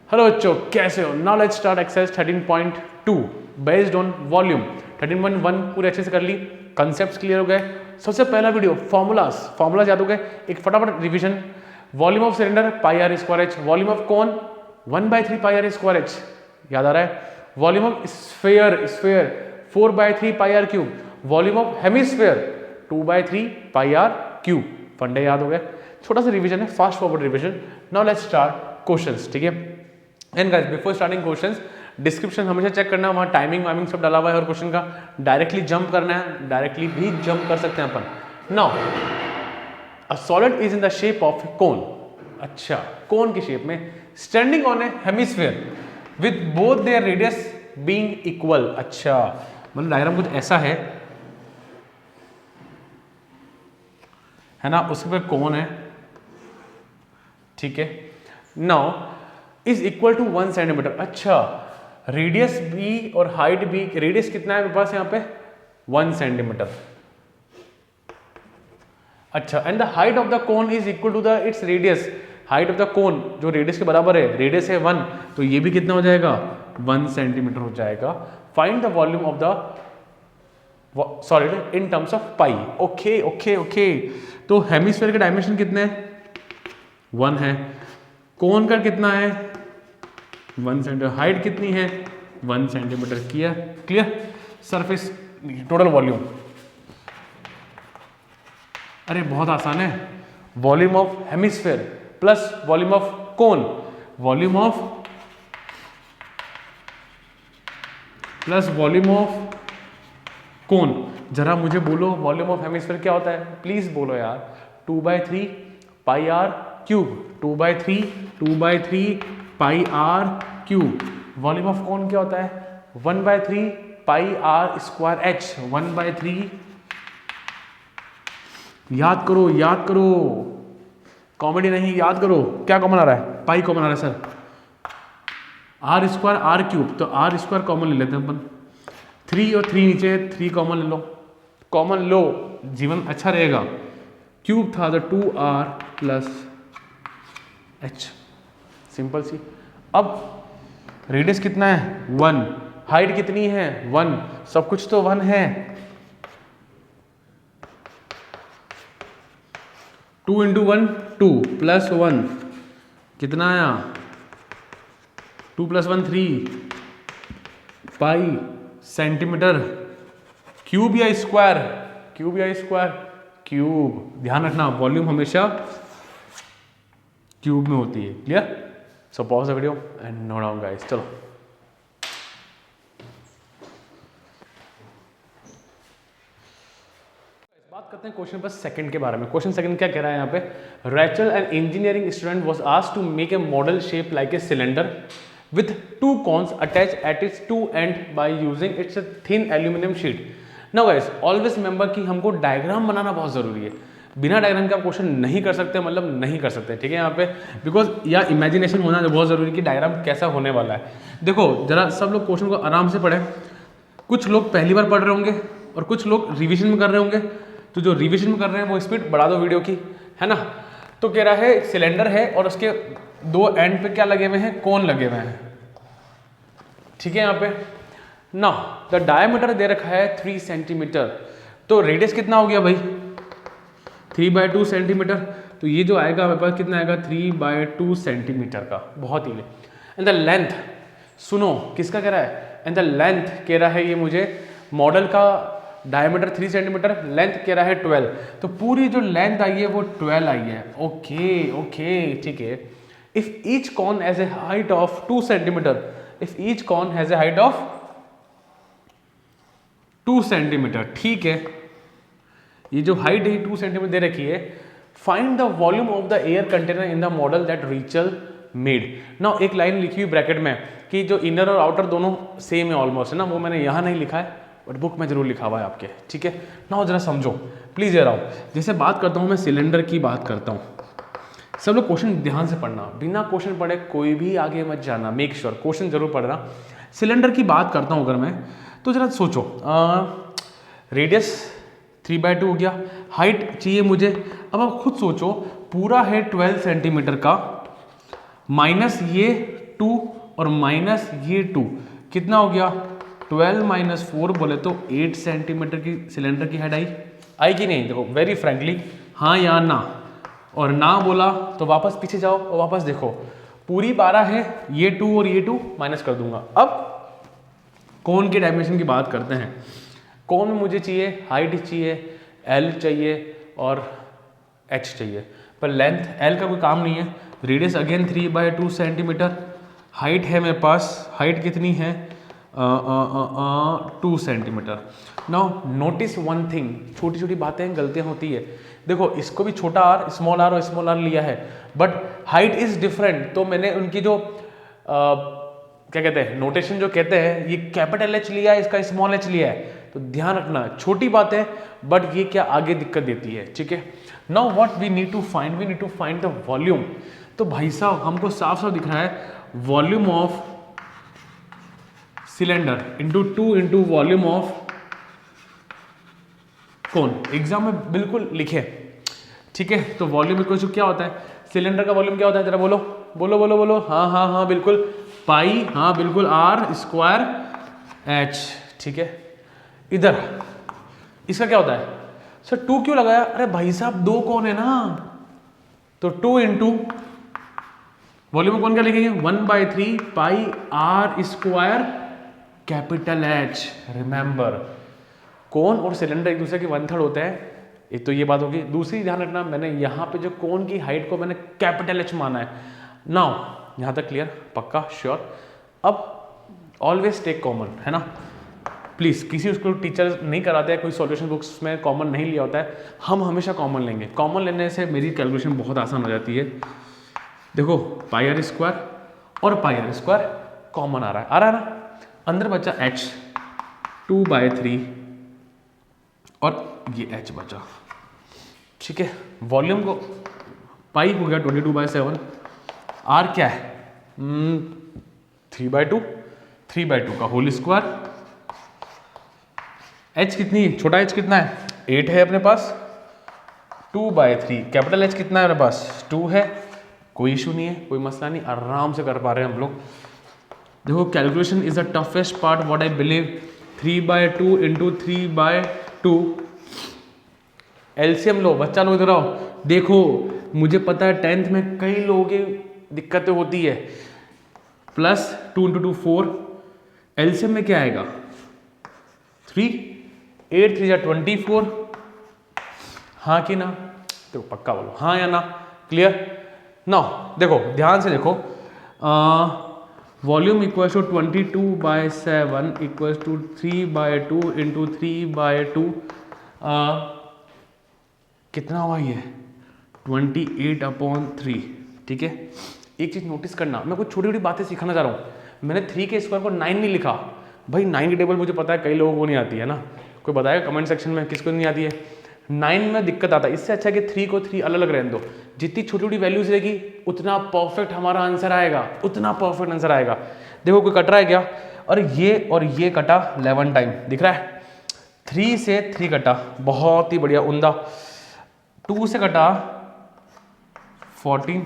Hello बच्चों, कैसे हो? Now let's start exercise 13.2 based on volume. 13.1 पूरे अच्छे से कर ली, कंसेप्ट्स क्लियर हो गए। सबसे पहला वीडियो फॉर्मूलाज याद हो गए। एक फटाफट revision. Volume of cylinder pi r square h, volume of कौन 1/3 पाई आर स्क्वायर एच, याद आ रहा है। Volume of sphere 4/3 pi r cube, volume of hemisphere 2/3 pi r cube. फंडे याद हो गए। छोटा सा रिवीजन है, fast forward revision. Now let's start questions, ठीक है। And guys before starting questions, description हमेशा चेक करना, वहाँ टाइमिंग वाइमिंग सब डाला हुआ है और क्वेश्चन का डायरेक्टली जंप करना है, डायरेक्टली भी जंप कर सकते हैं अपन। Now a solid is in the shape of cone. अच्छा, कोन की शेप में, standing on a hemisphere with both their radius being equal. अच्छा, मतलब डायग्राम कुछ ऐसा है ना, उसके पर कोन है, ठीक है। Now is equal to 1 centimetre. अच्छा, रेडियस भी और हाइट भी, रेडियस कितना है मेरे पास यहाँ पे 1 सेंटीमीटर। अच्छा, and the height of the cone is equal to the its radius. Height of the cone जो रेडियस के बराबर है, रेडियस है 1, तो ये भी कितना हो जाएगा 1 सेंटीमीटर हो जाएगा। Find the volume of the solid in terms of pi. Okay okay okay, तो हेमिस्फीयर के डायमेंशन कितने हैं 1 है, कोन का कितना है 1 सेंटीमीटर, हाइट कितनी है 1 centimetre. Clear. Surface total volume, अरे बहुत आसान है। Volume of hemisphere plus volume of cone, volume of plus volume of कोन। जरा मुझे बोलो वॉल्यूम ऑफ हेमिस्फीयर क्या होता है, प्लीज बोलो यार। 2/3 pi r cube, 2/3 pi r cube. Volume of cone क्या होता है 1/3 पाई आर स्क्वायर एच, 1/3। याद करो, कॉमेडी नहीं, याद करो। क्या कॉमन आ रहा है, पाई कॉमन आ रहा है sir. R square r cube, तो आर स्क्वायर कॉमन ले लेते हैं अपन। 3 और 3 नीचे, 3 कॉमन ले लो, कॉमन लो, जीवन अच्छा रहेगा। क्यूब था तो 2r प्लस एच, सिंपल सी। अब रेडियस कितना है 1, हाइट कितनी है 1, सब कुछ तो 1 है। 2 इंटू 1 2 प्लस 1 कितना आया 2 प्लस 1 3 पाई सेंटीमीटर क्यूब या स्क्वायर, क्यूब या स्क्वायर, क्यूब। ध्यान रखना वॉल्यूम हमेशा क्यूब में होती है। Clear. So pause the video and note down guys. चलो बात करते हैं क्वेश्चन नंबर सेकंड के बारे में। क्वेश्चन सेकंड क्या कह रहा है यहाँ पे, Rachel an engineering student was asked to make a model shape like a cylinder with 2 cones attached at its 2 end by using its thin aluminum sheet. Now guys, always remember कि हमको diagram बनाना बहुत ज़रूरी है। बिना diagram के आप question नहीं कर सकते, मतलब नहीं कर सकते, ठीक है यहाँ पे। बिकॉज या इमेजिनेशन होना बहुत ज़रूरी कि डायग्राम कैसा होने वाला है। देखो जरा सब लोग क्वेश्चन को आराम से पढ़ें। कुछ लोग पहली बार पढ़ रहे होंगे और कुछ लोग रिविजन में कर रहे होंगे, तो जो रिविजन में कर रहे हैं वो स्पीड बढ़ा दो वीडियो की, है ना। तो कह रहा है सिलेंडर है और उसके 2 एंड पे क्या लगे हुए हैं, कोन लगे हुए हैं, ठीक है। यहाँ पे ना द डायमीटर दे रखा है 3 सेंटीमीटर, तो रेडियस कितना हो गया भाई 3/2 सेंटीमीटर। तो ये जो आएगा मेरे पास कितना आएगा 3/2 सेंटीमीटर का, बहुत ही। एंड द लेंथ, सुनो किसका कह रहा है, एंड द लेंथ कह रहा है ये मुझे मॉडल का डायमीटर 3 सेंटीमीटर, लेंथ कह रहा है 12। तो पूरी जो लेंथ आई है वो 12 आई है। ओके ठीक है। If each cone has a height of 2 centimetre, if each cone has a height of 2 centimetre, ठीक है। ये जो हाइट है 2 सेंटीमीटर दे रखी है। Find the volume of the air container in the model that Rachel made. Now एक line लिखी हुई ब्रैकेट में कि जो इनर और आउटर दोनों सेम है ऑलमोस्ट, है ना, वो मैंने यहाँ नहीं लिखा है बट बुक में जरूर लिखा हुआ है आपके, ठीक है। नाउ जरा समझो प्लीज यार आओ। जैसे बात करता हूँ मैं सिलेंडर की बात करता हूँ, सब लोग क्वेश्चन ध्यान से पढ़ना, बिना क्वेश्चन पढ़े कोई भी आगे मत जाना, मेक श्योर क्वेश्चन जरूर पढ़ना। सिलेंडर की बात करता हूँ अगर मैं, तो जरा सोचो रेडियस 3/2 हो गया, हाइट चाहिए मुझे। अब आप खुद सोचो पूरा है 12 सेंटीमीटर का, माइनस ये 2 और माइनस ये 2 कितना हो गया 12 माइनस 4 बोले तो 8 सेंटीमीटर की सिलेंडर की हेड आई कि नहीं? देखो वेरी फ्रेंकली हाँ या ना, और ना बोला तो वापस पीछे जाओ और वापस देखो पूरी 12 है, ये 2 और ये 2 माइनस कर दूंगा। अब कोन के डायमेंशन की बात करते हैं। कोन में मुझे चाहिए हाइट चाहिए, एल चाहिए और एच चाहिए, पर लेंथ एल का कोई काम नहीं है। रेडियस अगेन 3/2 सेंटीमीटर, हाइट है मेरे पास, हाइट कितनी है 2 centimetre. Now notice one thing, छोटी छोटी बातें गलतियां होती है। देखो इसको भी छोटा आर, स्मॉल आर और स्मॉल आर लिया है, बट हाइट इज डिफरेंट। तो मैंने उनकी जो क्या कहते हैं नोटेशन जो कहते हैं, ये कैपिटल एच लिया है, इसका स्मॉल एच लिया है, तो ध्यान रखना छोटी बात है बट ये क्या आगे दिक्कत देती है, ठीक है। Now what we need to find, we need to find the volume. तो भाई साहब हमको साफ साफ दिख रहा है volume of cylinder into 2 into volume of cone. Exam में बिल्कुल लिखे, ठीक है। तो वॉल्यूम इक्वल टू क्या होता है, सिलेंडर का वॉल्यूम क्या होता है, जरा बोलो बोलो बोलो बोलो, हाँ हाँ हाँ बिल्कुल, पाई, हाँ बिल्कुल, आर स्क्वायर एच, ठीक है। इधर इसका क्या होता है सर, 2 क्यों लगाया, अरे भाई साहब 2 कौन है ना, तो 2 इंटू वॉल्यूम कौन क्या लिखेंगे 1/3 pi r square capital H. Remember cone और सिलेंडर एक दूसरे के 1/3 होते हैं, एक तो ये बात होगी। दूसरी ध्यान रखना, मैंने यहाँ पे जो कोन की हाइट को मैंने कैपिटल एच माना है। नाउ यहाँ तक क्लियर, पक्का श्योर। अब ऑलवेज टेक कॉमन, है ना, प्लीज़। किसी उसको टीचर नहीं कराते हैं, कोई सॉल्यूशन बुक्स में कॉमन नहीं लिया होता है, हम हमेशा कॉमन लेंगे। कॉमन लेने से मेरी कैलकुलेशन बहुत आसान हो जाती है। देखो पाई आर स्क्वायर और पाई आर स्क्वायर कॉमन आ रहा है ना, अंदर बचा h 2/3 और ये h बचा, ठीक है। वॉल्यूम को पाई हो गया 22/7, r क्या है 3/2 का होल स्क्वायर, h कितनी, छोटा h कितना है 8 है अपने पास, 2/3 कैपिटल H कितना है मेरे पास 2 है, कोई इशू नहीं है, कोई मसला नहीं, आराम से कर पा रहे हैं हम लोग। देखो calculation is the toughest part what I believe. 3/2 into 3/2 LCM लो, बच्चा लोग इधर आओ। देखो मुझे पता है 10th में कई लोगों की दिक्कतें होती है, प्लस 2 इंटू 2 4, एलसीएम में क्या आएगा 3, 8 3 24, हाँ कि ना, तो पक्का बोलो हाँ या ना, क्लियर। नाउ देखो ध्यान से देखो, volume equals to 22/7 equals to 3/2 into 3/2, कितना हुआ ये 28/3, ठीक है। एक चीज़ नोटिस करना, मैं कुछ छोटी छोटी बातें सिखाना चाह रहा हूँ। मैंने 3 के स्क्वायर को 9 नहीं लिखा भाई, 9 की टेबल मुझे पता है कई लोगों को नहीं आती है ना, कोई बताएगा कमेंट सेक्शन में किसको नहीं आती है। 9 में दिक्कत आता है, इससे अच्छा है कि 3 को 3 अलग अलग रहने दो, जितनी छोटी छोटी वैल्यूज रहेगी उतना परफेक्ट हमारा आंसर आएगा, उतना परफेक्ट आंसर आएगा। देखो कोई कट रहा है क्या, और ये कटा 11 टाइम, दिख रहा है 3 से 3 कटा, बहुत ही बढ़िया उमदा। 2 से कटा 14,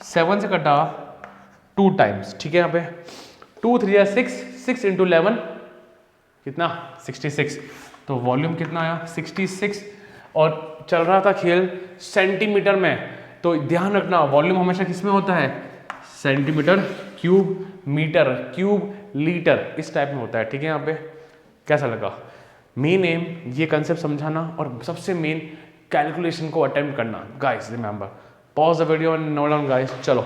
7 से कटा 2 टाइम्स, ठीक है। यहाँ पे 2 3 6, 6 इंटू 11 कितना 66, तो वॉल्यूम कितना आया 66, और चल रहा था खेल सेंटीमीटर में, तो ध्यान रखना वॉल्यूम हमेशा किस में होता है centimetre cube, metre cube, litre, इस टाइप में होता है, ठीक है। यहाँ पे कैसा लगा, मेन एम ये कंसेप्ट समझाना और सबसे मेन कैलकुलेशन को अटेम्प्ट करना। Guys remember, pause the video and note down guys, चलो।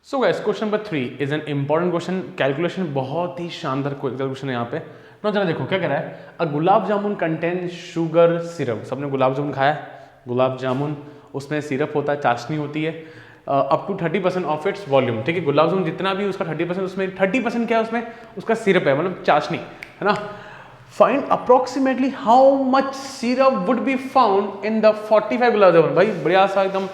So guys question number 3 is an important question, calculation बहुत ही शानदार कैलकुलेशन है यहाँ पे। ना जरा देखो क्या कह रहा है, अ gulab jamun contain sugar syrup. सबने गुलाब जामुन खाया है, गुलाब जामुन उसमें सिरप होता है, चाशनी होती है, up to 30% of its volume, ठीक है। गुलाब जामुन जितना भी उसका 30%, उसमें 30% क्या है, उसमें उसका सिरप है, मतलब चाशनी है ना। Find approximately how much syrup would be found in the 45 gulab jamun. भाई बढ़िया सा एकदम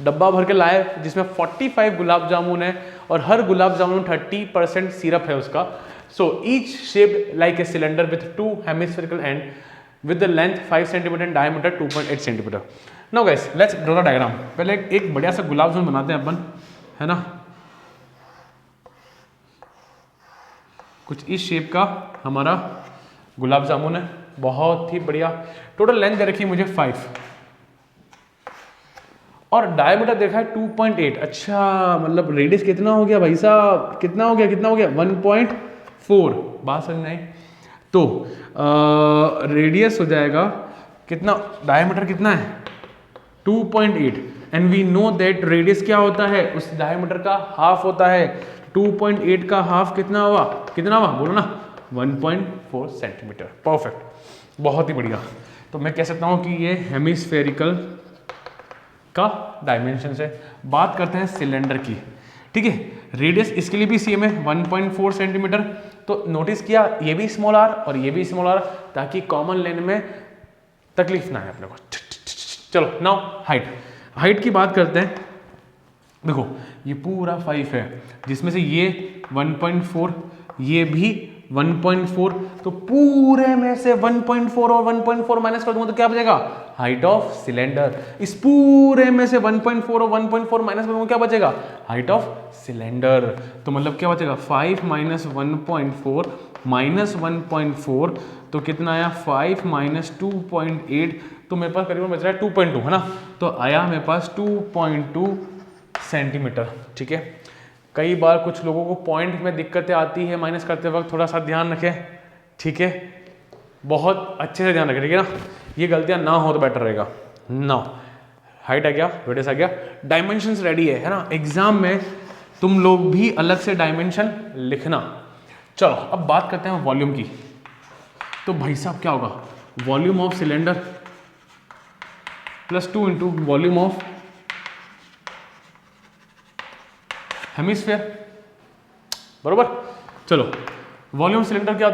डब्बा भर के लाए जिसमें 45 गुलाब जामुन है और हर गुलाब जामुन 30% सिरप है उसका। So each shaped like a cylinder with 2 hemispherical and with the length 5 cm and diameter 2.8 cm. Now guys let's draw the diagram. पहले एक बढ़िया सा गुलाब जामुन बनाते हैं अपन, है ना, कुछ इस शेप का हमारा गुलाब जामुन है, बहुत ही बढ़िया। टोटल लेंथ दे रखी है मुझे 5 और डायमीटर देखा है 2.8। अच्छा, मतलब रेडियस कितना हो गया भाई साहब, कितना हो गया 1.4। बात समझ में आई? तो रेडियस हो जाएगा कितना, डायमीटर कितना है 2.8 and we know that radius क्या होता है, उस डायमीटर का हाफ होता है। 2.8 का हाफ कितना हुआ बोलो ना, 1.4 सेंटीमीटर। परफेक्ट, बहुत ही बढ़िया। तो मैं कह सकता हूं कि ये हेमिस्फेरिकल का डायमेंशन है। बात करते हैं सिलेंडर की, ठीक है। रेडियस इसके लिए भी सेम है 1.4 सेंटीमीटर। तो नोटिस किया ये भी स्मॉल आर और ये भी स्मॉल आर, ताकि कॉमन लेन में तकलीफ ना है अपने को। चलो नाउ हाइट की बात करते हैं। देखो ये पूरा 5 है, जिसमें से ये 1.4, ये भी 1.4, तो पूरे में से 1.4 और 1.4 माइनस कर दूंगा तो क्या बचेगा, हाइट ऑफ सिलेंडर। इस पूरे में से 1.4 और 1.4 माइनस करूंगा, क्या बचेगा, हाइट ऑफ सिलेंडर। तो मतलब क्या बचेगा, 5 माइनस 1.4 माइनस 1.4, तो कितना आया 5 माइनस 2.8, तो मेरे पास करीबन बच रहा है 2.2, है ना। तो आया मेरे पास 2.2 सेंटीमीटर, ठीक है। कई बार कुछ लोगों को पॉइंट में दिक्कतें आती है माइनस करते वक्त, थोड़ा सा ध्यान रखें, ठीक है, बहुत अच्छे से ध्यान रखें, ठीक है ना, ये गलतियां ना हो तो बेटर रहेगा। ना हाइट आ गया, रेडियस आ गया, डायमेंशंस रेडी है ना। एग्जाम में तुम लोग भी अलग से डायमेंशन लिखना। चलो अब बात करते हैं वॉल्यूम की। तो भाई साहब क्या होगा, volume of cylinder plus 2 into volume of hemisphere, बरोबर। चलो वॉल्यूम सिलेंडर क्या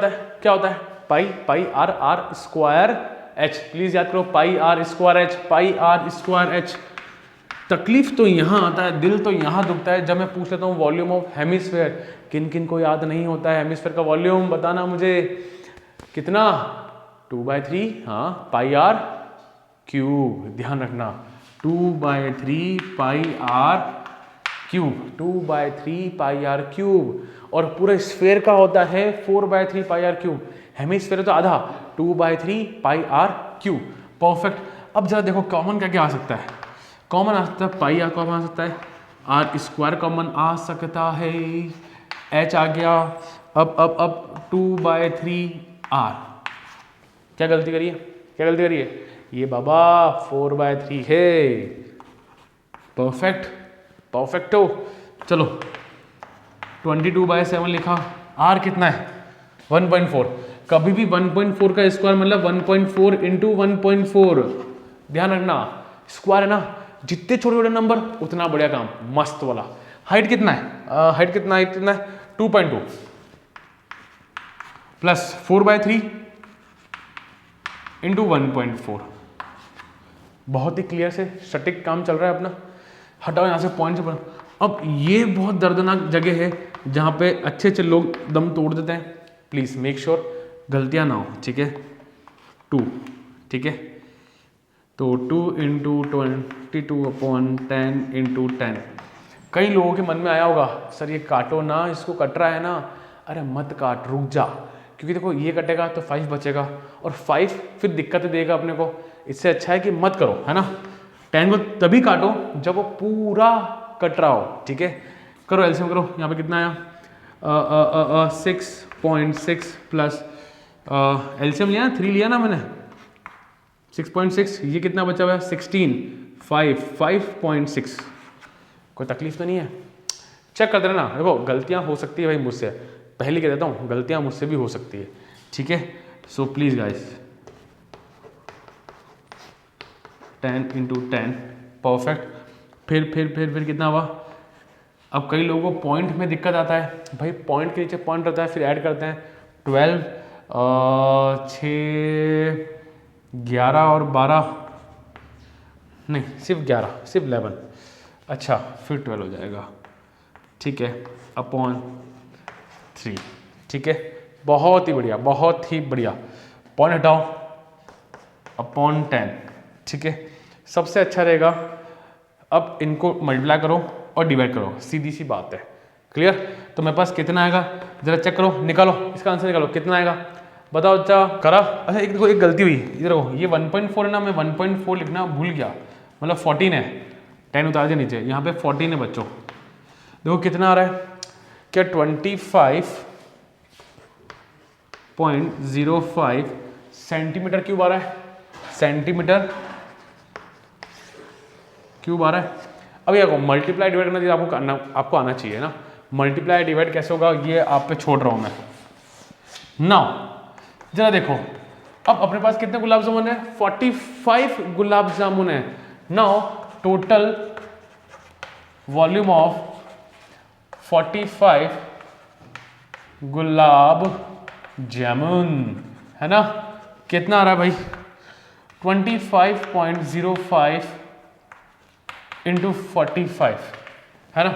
होता है पाई आर स्क्वायर एच। प्लीज याद करो, पाई आर स्क्वायर एच। तकलीफ तो यहां आता है, दिल तो यहां दुखता है जब मैं पूछ लेता हूं वॉल्यूम ऑफ हेमिस्फीयर। किन किन को याद नहीं होता है हेमिस्फीयर का वॉल्यूम, बताना मुझे कितना, 2/3, हाँ, पाई आर क्यूब, ध्यान रखना 2/3 pi r cube, 2/3 pi r cube. और पूरे स्फेयर का होता है 4/3 पाई आर क्यूब। हेमिस्फेयर तो आधा, 2/3 पाई आर क्यूब। परफेक्ट। अब जरा देखो कॉमन क्या क्या आ सकता है, कॉमन आ सकता है पाई आर, कॉमन आ सकता है आर स्क्वायर, कॉमन आ सकता है, एच आ गया। अब 2/3 आर, क्या गलती करिए, ये बाबा 4/3 है। परफेक्ट हो। चलो 22/7 लिखा, आर कितना है 1.4। कभी भी 1.4 का स्क्वायर मतलब 1.4 इंटू 1.4, ध्यान रखना, स्क्वायर है ना, जितने छोटे छोटे नंबर उतना बढ़िया काम, मस्त वाला। हाइट कितना है 2.2 प्लस 4/3 इंटू 1.4। बहुत ही क्लियर से सटीक काम चल रहा है अपना। हटाओ यहाँ से पॉइंट से। अब ये बहुत दर्दनाक जगह है जहाँ पे अच्छे लोग दम तोड़ देते हैं। प्लीज़ मेक श्योर गलतियाँ ना हो, ठीक है। 2, ठीक है, तो 2 इंटू 22/10 इंटू 10। कई लोगों के मन में आया होगा, सर ये काटो ना, इसको कट रहा है ना। अरे मत काट, रुक जा, क्योंकि देखो ये कटेगा तो 5 बचेगा और 5 फिर दिक्कत देगा अपने को। इससे अच्छा है कि मत करो, है ना। 10 को तभी काटो जब वो पूरा कट रहा हो, ठीक है। करो एलसीएम करो, यहाँ पे कितना आया 6.6 प्लस एलसीएम लिया 3 लिया ना मैंने, 6.6, ये कितना बचा हुआ है 16, 5.6। कोई तकलीफ तो नहीं है, चेक कर देना ना। देखो गलतियाँ हो सकती है भाई मुझसे, पहले कह देता हूँ गलतियाँ मुझसे भी हो सकती है, ठीक है। So please guys 10 into 10, perfect. फिर कितना हुआ। अब कई लोगों को पॉइंट में दिक्कत आता है, भाई पॉइंट के नीचे पॉइंट रहता है, फिर ऐड करते हैं 12, 6, 11 और 12, नहीं सिर्फ 11, सिर्फ 11, अच्छा फिर 12 हो जाएगा, ठीक है, अपॉन 3, ठीक है। बहुत ही बढ़िया। पॉइंट हटाओ, अपॉन 10, ठीक है। सबसे अच्छा रहेगा अब इनको मल्टीप्लाई करो और डिवाइड करो, सीधी सी बात है, क्लियर। तो मेरे पास कितना आएगा, जरा चेक करो, निकालो इसका आंसर, निकालो कितना आएगा, बताओ अच्छा करा। अच्छा एक देखो, एक गलती हुई इधर देखो, ये 1.4 है ना, मैं 1.4 लिखना भूल गया, मतलब 14 है, 10 उतार दिया नीचे, यहाँ पे 14 है बच्चों। देखो कितना आ रहा है, क्या 25.05 सेंटीमीटर क्यूब आ रहा है, सेंटीमीटर क्यूब आ रहा है। अब ये मल्टीप्लाई डिवाइड करना आपको आना चाहिए ना, मल्टीप्लाई डिवाइड कैसे होगा ये आप पे छोड़ रहा हूं मैं। नाउ जरा देखो, अब अपने पास कितने गुलाब जामुन है, 45 गुलाब जामुन है। Now total volume of 45 gulab jamun है ना, कितना आ रहा है भाई, 25.05 इंटू 45 है ना।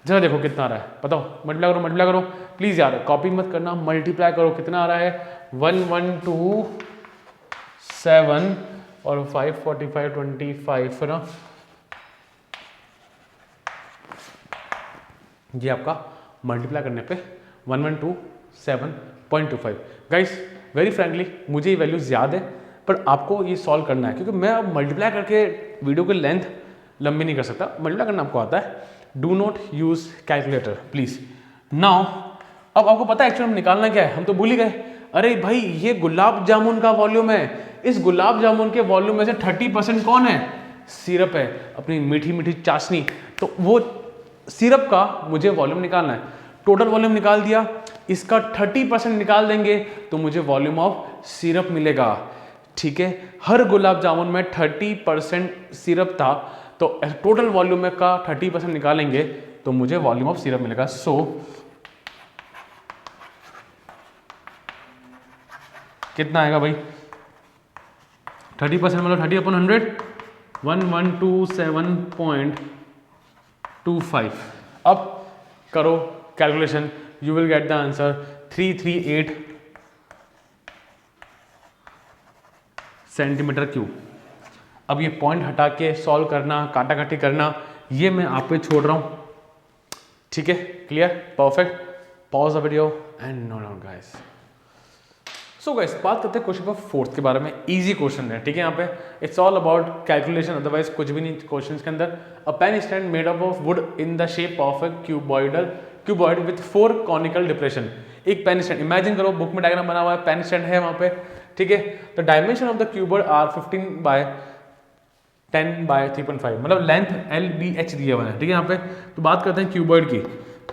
जरा देखो कितना आ रहा है, बताओ, मल्टीप्लाई करो, मल्टीप्लाई करो प्लीज यार, कॉपी मत करना, मल्टीप्लाई करो, कितना आ रहा है 1127 और 545 25 है ना, ये आपका मल्टीप्लाई करने पे 1127.25। गाइस वेरी फ्रैंकली मुझे ये वैल्यूज याद है, पर आपको ये सॉल्व करना है, क्योंकि मैं अब मल्टीप्लाई करके वीडियो की लेंथ लंबी नहीं कर सकता, मल्टीप्लाई करना आपको आता है। Do not use calculator please. Now अब आपको पता है एक्चुअली हम निकालना क्या है, हम तो भूल ही गए। अरे भाई ये गुलाब जामुन का वॉल्यूम है, इस गुलाब जामुन के वॉल्यूम में से 30% कौन है, सिरप है, अपनी मीठी मीठी चाशनी। तो वो सिरप का मुझे वॉल्यूम निकालना है, टोटल वॉल्यूम निकाल दिया, इसका 30% निकाल देंगे तो मुझे वॉल्यूम ऑफ सिरप मिलेगा, ठीक है। हर गुलाब जामुन में 30% सिरप था, तो टोटल वॉल्यूम में का 30% निकालेंगे तो मुझे वॉल्यूम ऑफ सिरप मिलेगा। सो कितना आएगा भाई, 30% मतलब 30/100, 1127.25। अब करो calculation, you will get the answer 338 centimetre cube. अब ये पॉइंट हटा के सॉल्व करना, काटा काटी करना, ये मैं आप पे छोड़ रहा हूं, ठीक है, clear, perfect. Pause the video and note down guys. So guys बात करते हैं क्वेश्चन नंबर 4 के बारे में, इजी क्वेश्चन है, ठीक है। यहाँ पे it's all about calculation, otherwise कुछ भी नहीं क्वेश्चन के अंदर। A pen stand made up of wood in the shape of a cuboid with 4 conical depression. एक पेन स्टैंड इमेजिन करो, बुक में डायग्राम बना हुआ है, पेन स्टैंड है वहां पे, ठीक है। The dimension of the cuboid are 15/10/3.5, मतलब लेंथ LBH दिया हुआ है, ठीक है। यहाँ पे तो बात करते हैं क्यूबॉइड की।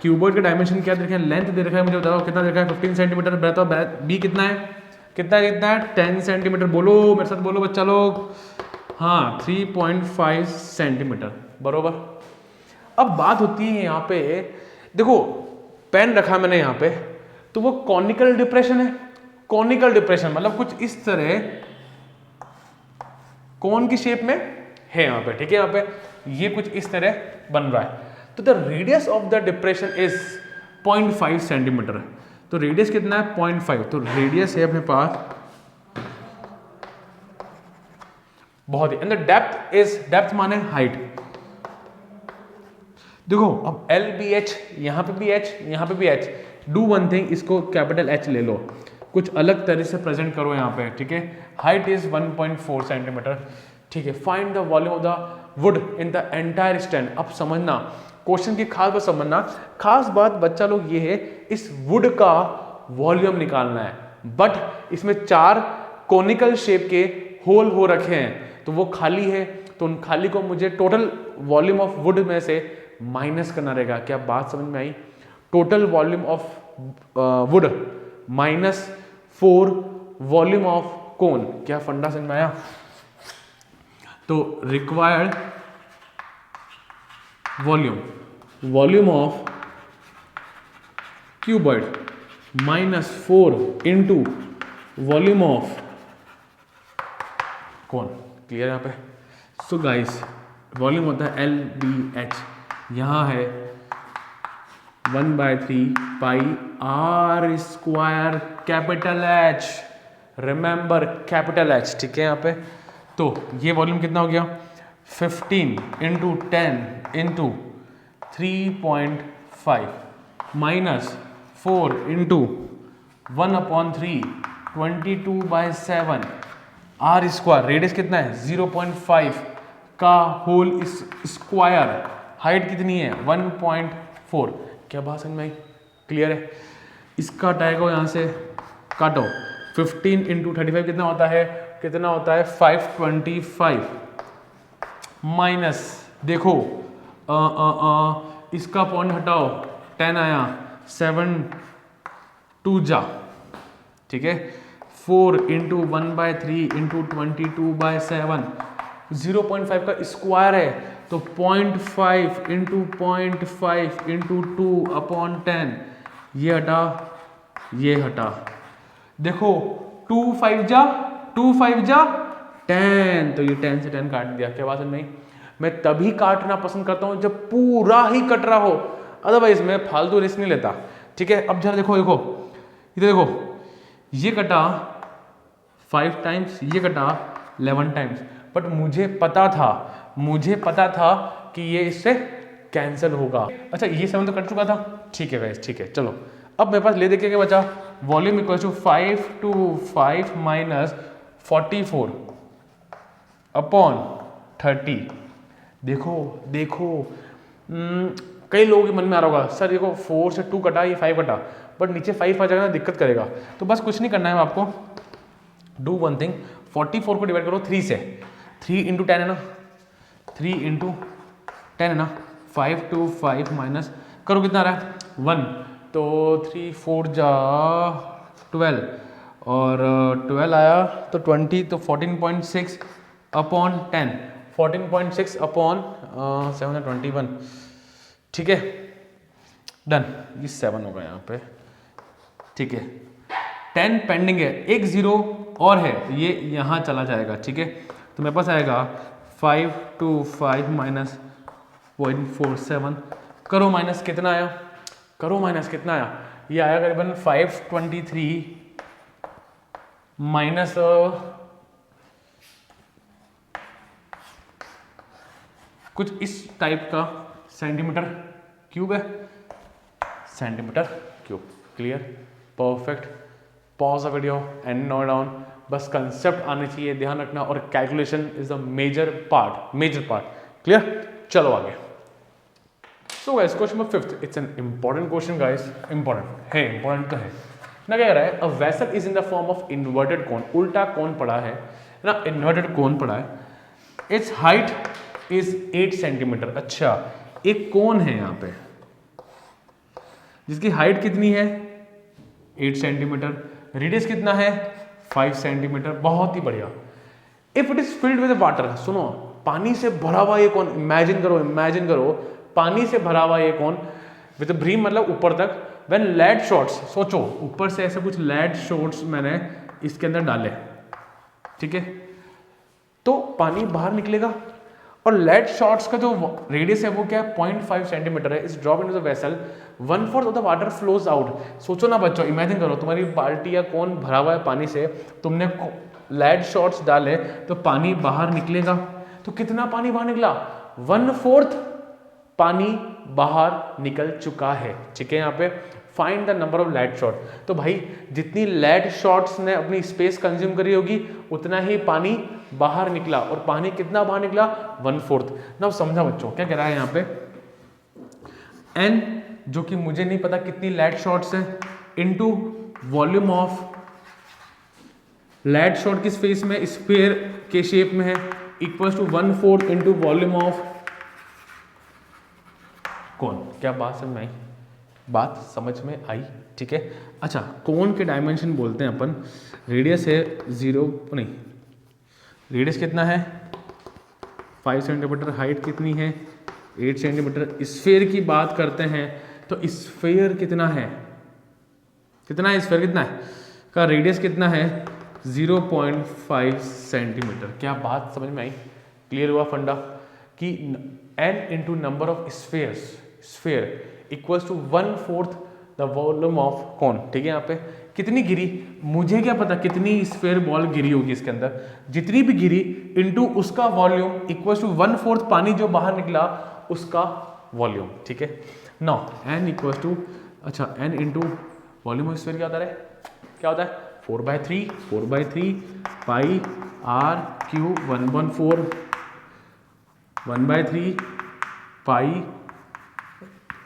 क्यूबॉइड का डायमेंशन क्या दे रखा है, लेंथ दे रखा है, मुझे बताओ कितना दे रखा है, 15 सेंटीमीटर। बताओ बी कितना है, कितना है, 10 सेंटीमीटर, बोलो मेरे साथ, बोलो बच्चा लोग, हाँ 3.5 सेंटीमीटर बरोबर। अब बात होती है यहाँ पे, देखो पेन रखा मैंने यहाँ पे, तो वो कॉनिकल डिप्रेशन है, कॉनिकल डिप्रेशन मतलब कुछ इस तरह कौन की शेप में है यहाँ पे, ठीक है। यहाँ पे ये कुछ इस तरह बन रहा है, तो the radius of the depression is 0.5 centimetre. तो रेडियस कितना है 0.5, तो रेडियस है अपने पास बहुत ही, and the depth is, depth माने हाइट। देखो अब LBH, यहाँ पे भी H, यहाँ पे भी H, डू वन थिंग, इसको कैपिटल H ले लो, कुछ अलग तरह से प्रेजेंट करो यहाँ पे, ठीक है। हाइट इज 1.4 सेंटीमीटर, ठीक है। Find the volume of the wood in the entire stand. अब समझना क्वेश्चन की खास बात, समझना खास बात बच्चा लोग ये है, इस वुड का वॉल्यूम निकालना है, बट इसमें 4 कोनिकल शेप के होल हो रखे हैं, तो वो खाली है, तो उन खाली को मुझे टोटल वॉल्यूम ऑफ वुड में से माइनस करना रहेगा। क्या बात समझ में आई, total volume of wood minus 4 volume of cone, क्या फंडा समझ में आया। तो required volume of cuboid -4 into volume of cone, clear यहाँ पे। सो गाइस वॉल्यूम होता है LBH, यहाँ है 1/3 पाई R square capital H, remember capital H, ठीक है। यहाँ पे तो ये वॉल्यूम कितना हो गया, 15 into 10 into 3.5 minus 4 into 1/3 22/7 r square, radius कितना है 0.5 का होल स्क्वायर, हाइट कितनी है 1.4। क्या बात समझ में आई? क्लियर है? इसका टाइगो यहाँ से काटो, 15 इंटू 35 कितना होता है, 525 माइनस देखो इसका पॉइंट हटाओ 10 आया, 7 2 जा, ठीक है, 4 इंटू 1/3 इंटू 22/7 0.5 का स्क्वायर है तो 0.5 इंटू 0.5 इंटू 2/10, ये हटा ये हटा, देखो 2 5 जा 10, तो ये 10 से 10 काट दिया। क्या बात है? नहीं, मैं तभी काटना पसंद करता हूं जब पूरा ही कट रहा हो, अदरवाइज मैं फालतू रिस्क नहीं लेता। ठीक है, अब जरा देखो इधर देखो, ये कटा 5 टाइम्स, ये कटा 11 टाइम्स, बट मुझे पता था कि ये इससे कैंसिल होगा। अच्छा, ये 7 तो कट चुका था, ठीक है गाइस, ठीक है। चलो अब मेरे पास ले देखिए क्या बचा, volume equal to 5 to 5 minus 44 upon 30। देखो कई लोगों के मन में आ रहा होगा, सर देखो 4 से 2 कटा, ये 5 कटा, बट नीचे 5 आ जाएगा ना, दिक्कत करेगा। तो बस कुछ नहीं करना है आपको, डू वन थिंग, 44 को डिवाइड करो 3 से, 3 इंटू 10 है ना, 3 इंटू 10 है ना, 5 to 5 माइनस करो कितना आ रहा है 1, तो 3 4 जा 12 और 12 आया तो 20, तो 14.6 अपॉन 10, 14.6 अपॉन 721, ठीक है, डन। ये 7 होगा यहाँ पे, ठीक है। 10 पेंडिंग है, एक 0 और है, ये यहाँ चला जाएगा, ठीक है। तो मेरे पास आएगा 5 to 5 माइनस 0.47, करो माइनस कितना आया, ये आया करीबन 523 माइनस कुछ इस टाइप का सेंटीमीटर क्यूब है, centimetre cube. Clear, perfect. Pause the video and note down, बस कंसेप्ट आने चाहिए, ध्यान रखना, और calculation is the major part. Clear, चलो आगे। So guys, question number 5, it's an important question guys, important तो है ना। क्या कह रहा है, a vessel is in the form of inverted cone, उल्टा कोन पड़ा है ना, इन्वर्टेड कोन पड़ा है, इट्स हाइट इज 8 सेंटीमीटर। अच्छा, एक कोन है यहाँ पे जिसकी हाइट कितनी है 8 सेंटीमीटर, रेडियस कितना है 5 सेंटीमीटर, बहुत ही बढ़िया। If it is filled with water, सुनो, पानी से भरा हुआ ये कौन, इमेजिन करो पानी से भरा हुआ ये कौन विद ब्रीम, मतलब ऊपर तक, व्हेन लेड शॉट्स, सोचो ऊपर से ऐसे कुछ लेड शॉट्स मैंने इसके अंदर डाले, ठीक है, तो पानी बाहर निकलेगा, और लेड शॉट्स का जो रेडियस है वो क्या है 0.5 सेंटीमीटर है, इस drop into the vessel 1/4 of the water flows out. सोचो ना बच्चों, इमेजिन करो तुम्हारी बाल्टी या कौन भरा हुआ है पानी से, तुमने लेड शॉट्स डाले तो पानी बाहर निकलेगा, तो कितना पानी बाहर निकला 1/4 पानी बाहर निकल चुका है, ठीक है। यहाँ पे find the number of lead shot, तो भाई जितनी लेड शॉट्स ने अपनी स्पेस कंज्यूम करी होगी उतना ही पानी बाहर निकला, और पानी कितना बाहर निकला 1/4। ना समझा बच्चों, क्या कह रहा है यहाँ पे, n जो कि मुझे नहीं पता कितनी लेड शॉट्स है, into volume of lead shot किस फेस में, स्फीयर के शेप में है, equals to 1/4 into volume of cone. क्या बात समझ में आई, ठीक है। अच्छा, कोन के डायमेंशन बोलते हैं अपन, रेडियस है 0 नहीं, रेडियस कितना है 5 सेंटीमीटर, हाइट कितनी है 8 सेंटीमीटर। स्फीयर की बात करते हैं तो स्फीयर कितना है स्फीयर कितना है का रेडियस कितना है 0.5 सेंटीमीटर। क्या बात समझ में आई, क्लियर हुआ फंडा कि n into number of sphere equals to 1/4 the volume of cone, ठीक है। यहाँ पे कितनी गिरी, मुझे क्या पता कितनी स्फेयर बॉल गिरी होगी इसके अंदर, जितनी भी गिरी इनटू उसका वॉल्यूम इक्वल्स टू 1/4 पानी जो बाहर निकला उसका वॉल्यूम, ठीक है। नाउ n इक्वल्स टू, अच्छा n into volume of sphere क्या होता है, क्या होता है 4/3 पाई r क्यूब 1/3 पाई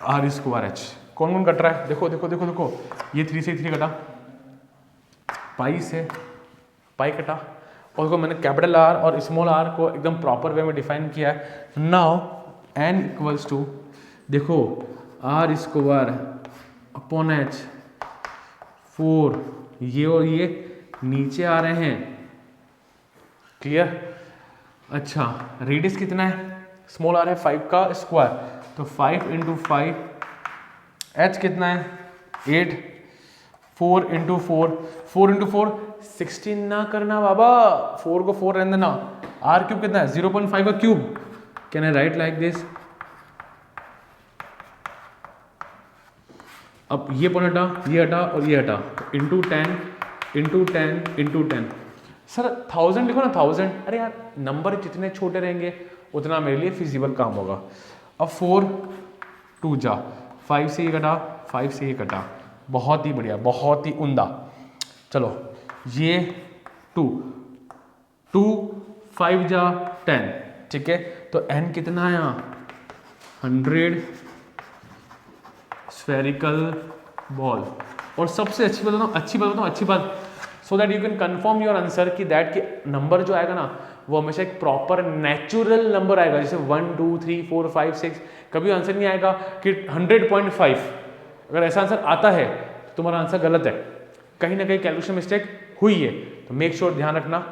r स्क्वायर h। कौन कौन कट रहा है, देखो देखो देखो देखो, ये 3 से 3 कटा, पाई से पाई कटा, और देखो मैंने कैपिटल R और स्मॉल r को एकदम प्रॉपर वे में डिफाइन किया है। नाउ n इक्वल्स टू, देखो r स्क्वायर अपॉन h, 4, ये और ये नीचे आ रहे हैं, क्लियर। अच्छा रेडियस कितना है, स्मॉल r है 5 का स्क्वायर, तो 5 इंटू 5, h कितना है 8, 4 इंटू 4 16 ना करना बाबा, 4 को 4 रहने देना, r क्यूब कितना है 0.5 का cube, can I right like this. अब ये पॉइंट हटा, ये हटा और ये हटा, इंटू 10 सर 1000 लिखो ना 1000, अरे यार नंबर जितने छोटे रहेंगे उतना मेरे लिए फिजिबल काम होगा। अब 4 2 जा, 5 से ये कटा, 5 से ये कटा, बहुत ही बढ़िया, बहुत ही उम्दा। चलो ये 2 5 जा 10, ठीक है, तो n कितना है यहाँ 100 स्फेरिकल बॉल। और सबसे अच्छी बात बताऊँ, अच्छी बात, so that you can confirm your answer कि दैट कि नंबर जो आएगा ना वो हमेशा एक प्रॉपर नेचुरल नंबर आएगा, जैसे 1 2 3 4 5 6, कभी आंसर नहीं आएगा कि 100.5। अगर ऐसा आंसर आता है तो तुम्हारा आंसर गलत है, कहीं ना कहीं कैलकुलेशन मिस्टेक हुई है, तो मेक श्योर ध्यान रखना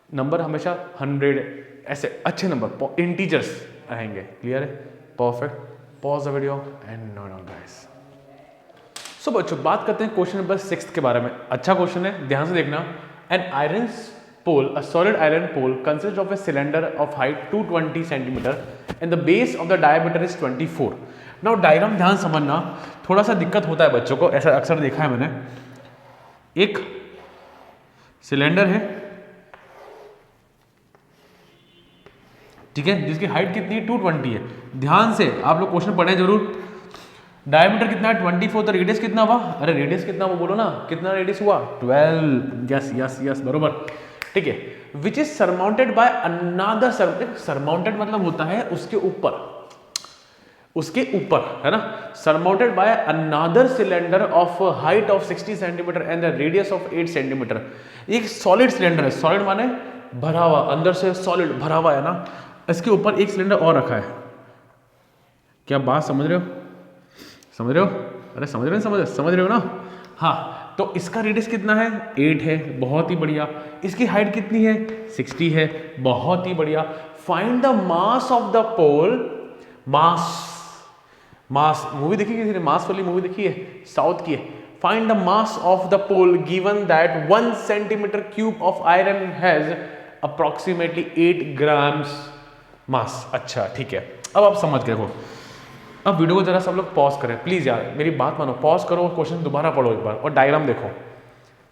नंबर हमेशा 100, ऐसे अच्छे नंबर इंटीजर्स आएंगे, क्लियर है, perfect. Pause the video and note down guys. So बच्चों बात करते हैं क्वेश्चन नंबर 6 के बारे में। अच्छा क्वेश्चन है, ध्यान से देखना। An iron pole, a solid iron pole consist of a cylinder of height 220 centimetre and the base of the diameter is 24। Now diagram ध्यान समझना, थोड़ा सा दिक्कत होता है बच्चों को, ऐसा अक्सर देखा है मैंने। एक सिलेंडर है, ठीक है, जिसकी हाइट कितनी है 220 है। ध्यान से आप लोग क्वेश्चन पढ़े जरूर। डायमीटर कितना है 24, तो रेडियस कितना हुआ, अरे रेडियस कितना वो बोलो ना, कितना रेडियस हुआ 12, यस यस यस बरोबर, ठीक है। Which is surmounted by another, surmounted मतलब होता है उसके ऊपर, उसके ऊपर है ना, surmounted by another cylinder of height of 60 centimetre and the radius of 8 centimetre. एक सॉलिड सिलेंडर है, सॉलिड माने भरा हुआ, अंदर से सॉलिड भरा हुआ है ना, इसके ऊपर एक सिलेंडर और रखा है। क्या बात समझ रहे हो, समझ रहे हो, अरे समझ रहे हो ना, हाँ। तो इसका रेडियस कितना है 8 है, बहुत ही बढ़िया। इसकी हाइट कितनी है 60 है, बहुत ही बढ़िया। Find the mass of the pole, mass movie देखी किसी ने, मास वाली मूवी देखी है, साउथ की है। Find the mass of the pole given that 1 centimetre cube of iron has approximately 8 grams mass. अच्छा ठीक है, अब आप समझ गए हो। अब वीडियो को जरा सब लोग पॉज करें प्लीज यार, मेरी बात मानो, पॉज करो, क्वेश्चन दोबारा पढ़ो एक बार और डायग्राम देखो,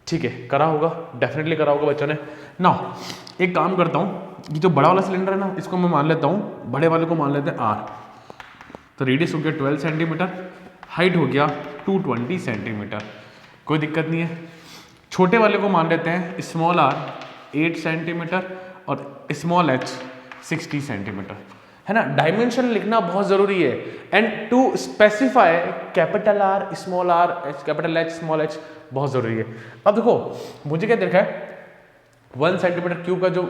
ठीक है। करा होगा, डेफिनेटली करा होगा बच्चों ने। नाउ एक काम करता हूँ, ये जो बड़ा वाला सिलेंडर है ना, इसको मैं मान लेता हूँ, बड़े वाले को मान लेते हैं R। तो रेडियस हो गया 12 सेंटीमीटर, हाइट हो गया 220 सेंटीमीटर, कोई दिक्कत नहीं है। छोटे वाले को मान लेते हैं स्मॉल r 8 सेंटीमीटर और स्मॉल h 60 सेंटीमीटर, है ना। डायमेंशन लिखना बहुत जरूरी है, and to specify capital R small r capital H small h बहुत जरूरी है। अब देखो मुझे क्या देखा है, 1 सेंटीमीटर क्यूब का जो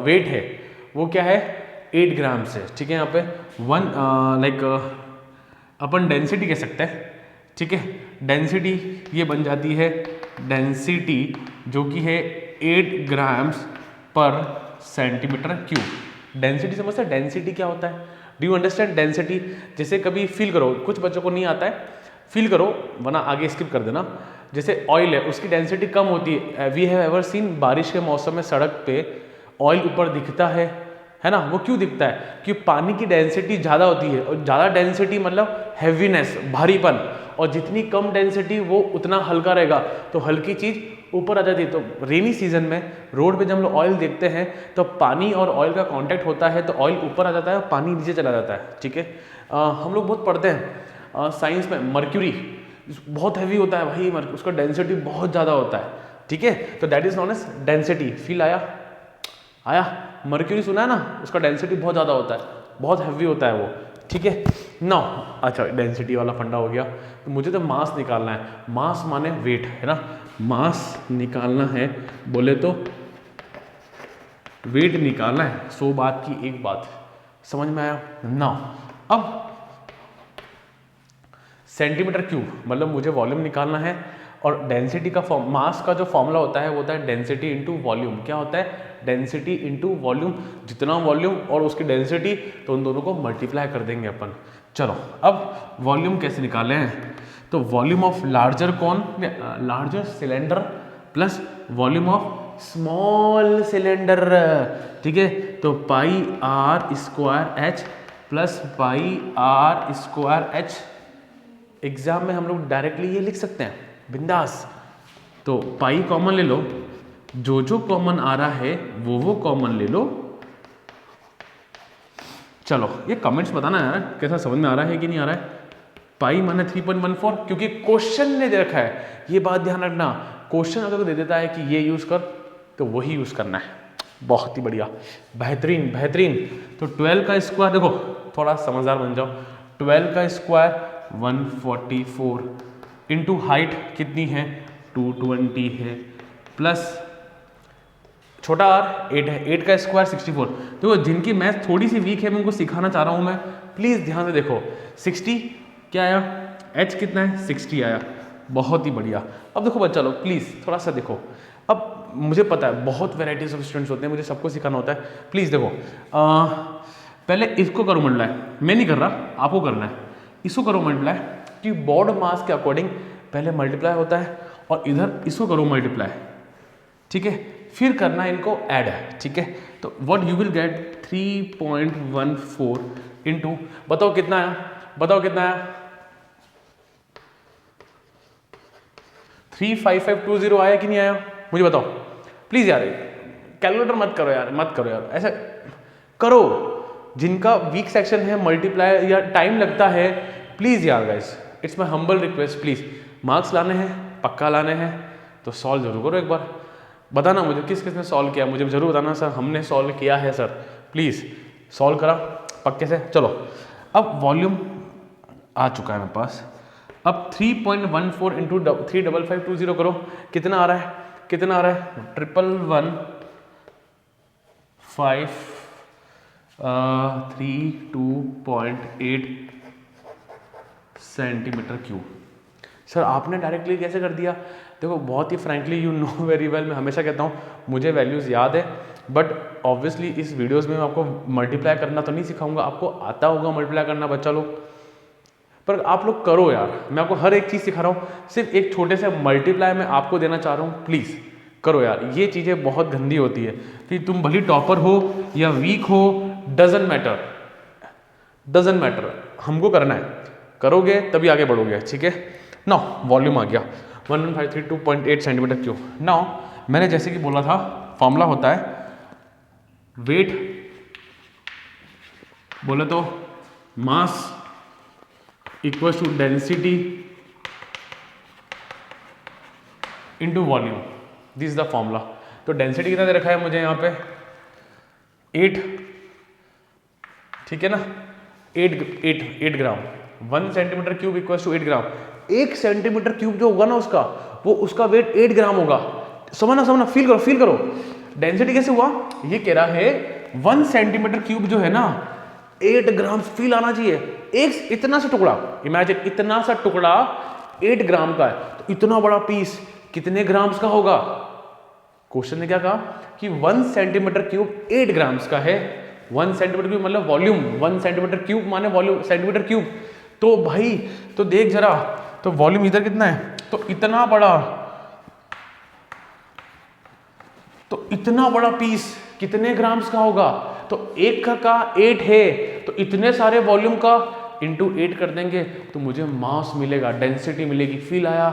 वेट है वो क्या है 8 ग्राम से, ठीक है। यहाँ पे 1 लाइक अपन डेंसिटी कह सकते हैं, ठीक है। डेंसिटी ये बन जाती है डेंसिटी जो कि है 8 ग्राम्स पर सेंटीमीटर क्यूब। डेंसिटी समझते हैं, डेंसिटी क्या होता है, डू यू अंडरस्टैंड डेंसिटी। जैसे कभी फील करो, कुछ बच्चों को नहीं आता है, फील करो वरना आगे स्किप कर देना। जैसे ऑयल है, उसकी डेंसिटी कम होती है। वी हैव एवर सीन, बारिश के मौसम में सड़क पे ऑयल ऊपर दिखता है, है ना, वो क्यों दिखता है? कि पानी की डेंसिटी ज़्यादा होती है, और ज़्यादा डेंसिटी मतलब हैवीनेस, भारीपन, और जितनी कम डेंसिटी वो उतना हल्का रहेगा, तो हल्की चीज़ ऊपर आ जाती है। तो रेनी सीजन में रोड पे जब हम लोग ऑयल देखते हैं तो पानी और ऑयल का कांटेक्ट होता है, तो ऑयल ऊपर आ जाता है और पानी नीचे चला जाता है, ठीक है। हम लोग बहुत पढ़ते हैं साइंस में, मर्क्यूरी बहुत हैवी होता है भाई, उसका डेंसिटी बहुत ज़्यादा होता है, ठीक है। तो that is known as density. फील आया मर्क्यूरी सुना है ना, उसका डेंसिटी बहुत ज़्यादा होता है, बहुत हैवी होता है वो, ठीक है ना। अच्छा, डेंसिटी वाला फंडा हो गया। तो मुझे तो मास निकालना है, मास माने वेट, है ना, मास निकालना है बोले तो वेट निकालना है। 100 बात की एक बात, समझ में आया ना। अब सेंटीमीटर क्यूब मतलब मुझे वॉल्यूम निकालना है, और डेंसिटी का मास का जो फॉर्मूला होता है वो होता है डेंसिटी इंटू वॉल्यूम। क्या होता है? Density into volume. जितना वॉल्यूम और उसकी डेंसिटी, तो उन दोनों को मल्टीप्लाई कर देंगे अपन। चलो अब वॉल्यूम कैसे निकाले हैं? तो volume of larger cylinder plus volume of small cylinder, ठीक है। तो pi r square h plus pi r square h. Exam में हम लोग डायरेक्टली ये लिख सकते हैं बिंदास। तो पाई कॉमन ले लो, जो कॉमन आ रहा है वो कॉमन ले लो। चलो ये कमेंट्स बताना यार, कैसा समझ में आ रहा है कि नहीं आ रहा है। पाई माने 3.14, क्योंकि क्वेश्चन ने दे रखा है, ये बात ध्यान रखना। क्वेश्चन अगर दे देता है कि ये यूज कर, तो वही यूज करना है। बहुत ही बढ़िया, बेहतरीन बेहतरीन। तो 12 का स्क्वायर, देखो थोड़ा समझदार बन जाओ, 12 का स्क्वायर 144 इंटू हाइट कितनी है 220 है, प्लस छोटा आर 8 है, 8 का स्क्वायर 64। देखो जिनकी मैथ थोड़ी सी वीक है मैं उनको सिखाना चाह रहा हूँ मैं, प्लीज़ ध्यान से देखो। 60 क्या आया, एच कितना है 60 आया, बहुत ही बढ़िया। अब देखो बच्चा लोग प्लीज़ थोड़ा सा देखो। अब मुझे पता है बहुत वेराइटीज ऑफ स्टूडेंट्स होते हैं, मुझे सबको सिखाना होता है। प्लीज़ देखो पहले इसको करो मल्टीप्लाई, मैं नहीं कर रहा, आपको करना है। इसको करो मल्टीप्लाई, कि बॉड मास के अकॉर्डिंग पहले मल्टीप्लाई होता है, और इधर इसको करो मल्टीप्लाई, ठीक है। फिर करना है इनको ऐड, ठीक है। तो what you will get 3.14 into, बताओ कितना आया, बताओ कितना आया 35520 आया कि नहीं आया, मुझे बताओ प्लीज यार। कैलकुलेटर मत करो यार, मत करो यार, ऐसा करो। जिनका वीक सेक्शन है मल्टीप्लाई या टाइम लगता है, प्लीज यार guys, it's my humble request, please marks लाने हैं, पक्का लाने हैं, तो सॉल्व जरूर करो एक बार। बताना मुझे किस किस ने सॉल्व किया, मुझे जरूर बताना सर हमने सॉल्व किया है सर, प्लीज़ सॉल्व करा पक्के से। चलो अब वॉल्यूम आ चुका है मेरे पास। अब 3.14 इंटू 35520 करो, कितना आ रहा है, कितना आ रहा है 11153 सेंटीमीटर क्यूब। सर आपने डायरेक्टली कैसे कर दिया? देखो बहुत ही frankly you know very well, मैं हमेशा कहता हूँ मुझे वैल्यूज़ याद है, बट ऑब्वियसली इस वीडियोस में मैं आपको मल्टीप्लाई करना तो नहीं सिखाऊंगा, आपको आता होगा मल्टीप्लाई करना बच्चा लोग, पर आप लोग करो यार। मैं आपको हर एक चीज़ सिखा रहा हूँ, सिर्फ एक छोटे से मल्टीप्लाई में आपको देना चाह रहा हूँ, प्लीज़ करो यार। ये चीज़ें बहुत गंदी होती है कि तुम भली टॉपर हो या वीक हो, डजंट मैटर, डजंट मैटर, हमको करना है, करोगे तभी आगे बढ़ोगे, ठीक है। नाउ वॉल्यूम आ गया 11532.8 सेंटीमीटर क्यूब। नाउ मैंने जैसे कि बोला था फॉर्मूला होता है वेट बोले तो mass equal to density into volume, this is the formula. तो डेंसिटी कितना दे रखा है मुझे यहाँ पे 8, ठीक है ना, 8 gram. 1 centimetre cube equal to 8 gram. 1 centimetre cube जो होगा ना उसका, वो उसका वेट 8 ग्राम होगा। समझना, फील करो, फील करो। डेंसिटी कैसे हुआ, ये कह रहा है 1 सेंटीमीटर क्यूब जो है ना 8 ग्राम, फील आना चाहिए। एक इतना सा टुकड़ा, इमेजिन इतना सा टुकड़ा 8 ग्राम का है, तो इतना बड़ा पीस कितने ग्राम्स का होगा? क्वेश्चन ने क्या कहा कि 1 सेंटीमीटर क्यूब 8 ग्राम्स का है। 1 सेंटीमीटर क्यूब मतलब वॉल्यूम, 1 सेंटीमीटर क्यूब माने वॉल्यूम, सेंटीमीटर क्यूब। तो भाई तो देख जरा, तो वॉल्यूम इधर कितना है, तो इतना बड़ा पीस कितने ग्राम्स का होगा? तो 1 का 8 है, तो इतने सारे वॉल्यूम का इंटू 8 कर देंगे तो मुझे मास मिलेगा, डेंसिटी मिलेगी। फील आया?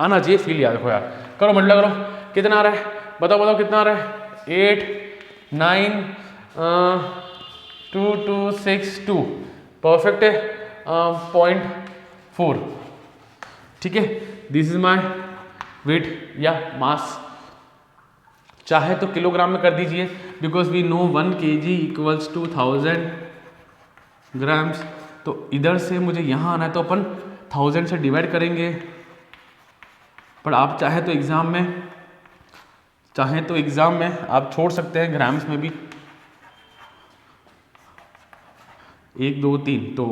आना चाहिए फील। याद देखो यार, करो मल्टीप्लाई करो, कितना आ रहा है बताओ बताओ कितना आ रहा है? 8 9 2 2 6 2 परफेक्ट है। 0.4 ठीक है। दिस इज माय वेट या मास। चाहे तो किलोग्राम में कर दीजिए, because we know 1 kg equals to 1000 grams. तो इधर से मुझे यहाँ आना है तो अपन 1000 से डिवाइड करेंगे। पर आप चाहे तो एग्जाम में आप छोड़ सकते हैं ग्राम्स में भी, 1 2 3। तो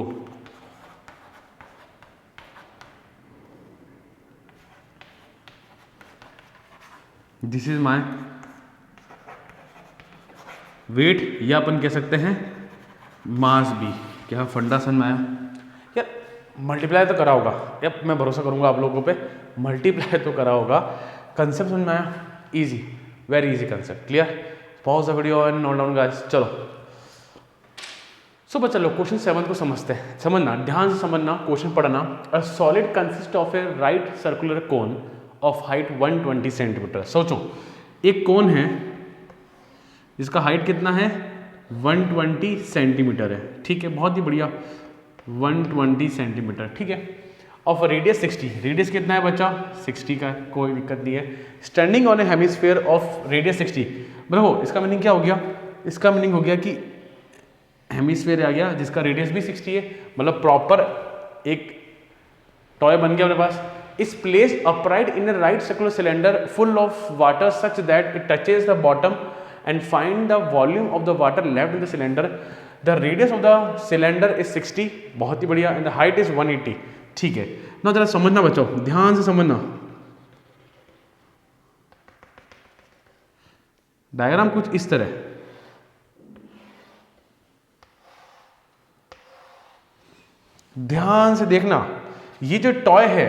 दिस इज माय वेट, या अपन कह सकते हैं मास भी। क्या फंडा समझ में आया यार? मल्टीप्लाई तो करा होगा यार, मैं भरोसा करूंगा आप लोगों पे, मल्टीप्लाई तो करा होगा। कंसेप्ट समझ में आया? Easy, very easy concept. Clear? Pause the video and note down guys. चलो सो चलो क्वेश्चन 7 को समझते हैं। समझना, ध्यान से समझना, क्वेश्चन पढ़ना। A solid consist of A right circular cone of height 120 centimetre. सोचो एक कोन है जिसका हाइट कितना है? 120 सेंटीमीटर है। ठीक है, बहुत ही बढ़िया, 120 सेंटीमीटर। ठीक है, ऑफ रेडियस 60। रेडियस कितना है बच्चा? 60 का है, कोई दिक्कत नहीं है। Standing on a hemisphere of radius 60। देखो इसका मीनिंग क्या हो गया? इसका मीनिंग हो गया कि हेमिस्फीयर आ गया जिसका रेडियस भी 60 है, मतलब प्रॉपर एक टॉय बन गया अपने पास। इस place upright in A right circular cylinder full of water such that it touches the bottom and find the volume of the water left in the cylinder. The radius of the cylinder is 60। बहुत ही बढ़िया। And the height is 180। ठीक है ना, जरा समझना बच्चों, ध्यान से समझना। डायग्राम कुछ इस तरह, ध्यान से देखना। ये जो टॉय है,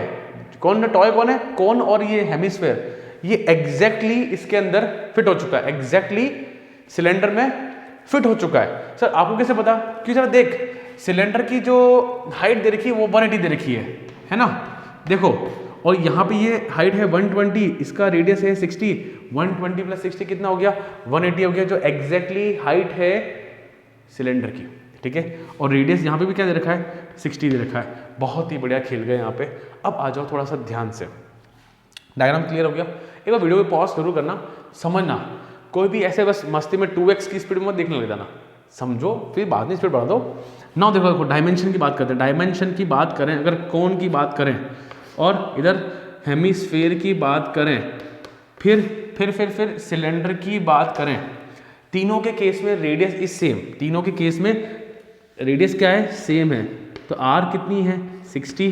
टॉय कौन है? कौन और ये हेमिस्फीयर, ये एग्जैक्टली इसके अंदर फिट हो चुका है, एग्जैक्टली सिलेंडर में फिट हो चुका है। सर आपको कैसे पता? क्यों? जरा देख, सिलेंडर की जो हाइट दे रखी है वो 180 दे रखी है ना? देखो, और यहाँ पे ये हाइट है 120, इसका रेडियस है 60। 120 प्लस 60 कितना हो गया? 180 हो गया, जो एग्जैक्टली हाइट है सिलेंडर की। ठीक है, और रेडियस यहाँ पे भी क्या दे रखा है? 60 दे रखा है। बहुत ही बढ़िया खेल गए यहाँ पे। अब आ जाओ थोड़ा सा ध्यान से। डायग्राम क्लियर हो गया? एक बार वीडियो को पॉज जरूर करना, समझना। कोई भी ऐसे बस मस्ती में 2x की स्पीड में मत देखने लग जाना, समझो फिर बाद में स्पीड बढ़ा दो। नाउ देखो डायमेंशन की बात करते हैं। डायमेंशन की बात करें, अगर कोन की बात करें और इधर हेमिस्फीयर की बात करें, फिर सिलेंडर की बात करें, तीनों के केस में रेडियस इज सेम। तीनों के केस में रेडियस क्या है? सेम है। तो r कितनी है? 60।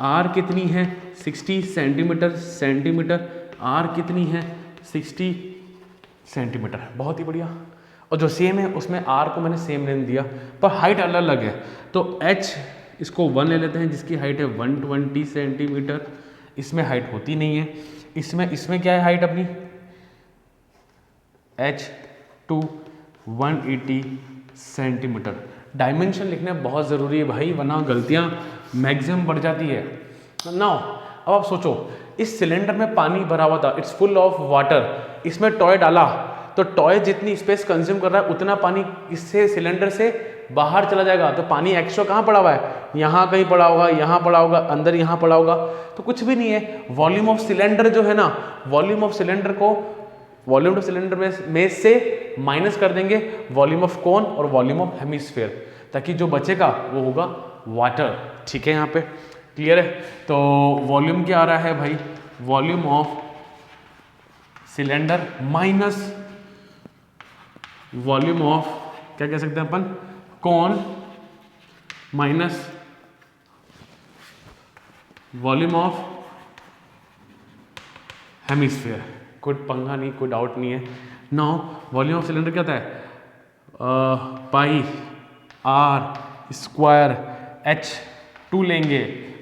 r कितनी है? 60 सेंटीमीटर। r कितनी है? 60 सेंटीमीटर। बहुत ही बढ़िया। और जो सेम है उसमें r को मैंने सेम लेने दिया, पर हाइट अलग अलग है। तो h इसको 1 ले लेते हैं, जिसकी हाइट है 120 सेंटीमीटर। इसमें हाइट होती नहीं है। इसमें क्या है हाइट अपनी? h2 180 centimetre. डायमेंशन लिखना बहुत ज़रूरी है भाई, वरना गलतियाँ मैक्सिमम बढ़ जाती है। नाउ अब आप सोचो, इस सिलेंडर में पानी भरा हुआ था, इट्स फुल ऑफ वाटर। इसमें टॉय डाला तो टॉय जितनी स्पेस कंज्यूम कर रहा है उतना पानी इससे सिलेंडर से बाहर चला जाएगा। तो पानी एक्स्ट्रा कहाँ पड़ा हुआ है? यहाँ कहीं पड़ा होगा, यहाँ पड़ा होगा, अंदर यहाँ पड़ा होगा, तो कुछ भी नहीं है। वॉल्यूम ऑफ सिलेंडर जो है ना, वॉल्यूम ऑफ सिलेंडर को वॉल्यूम ऑफ सिलेंडर में से माइनस कर देंगे वॉल्यूम ऑफ कोन और वॉल्यूम ऑफ हेमिस्फीयर, ताकि जो बचेगा वो होगा वाटर। ठीक है, यहाँ पे क्लियर है? तो वॉल्यूम क्या आ रहा है भाई? Volume of cylinder minus volume of, क्या कह सकते हैं अपन? कोन माइनस वॉल्यूम ऑफ हेमिस्फीयर। कोई पंगा नहीं, कोई डाउट नहीं है। नाउ वॉल्यूम ऑफ सिलेंडर क्या होता है? पाई r स्क्वायर h2 लेंगे।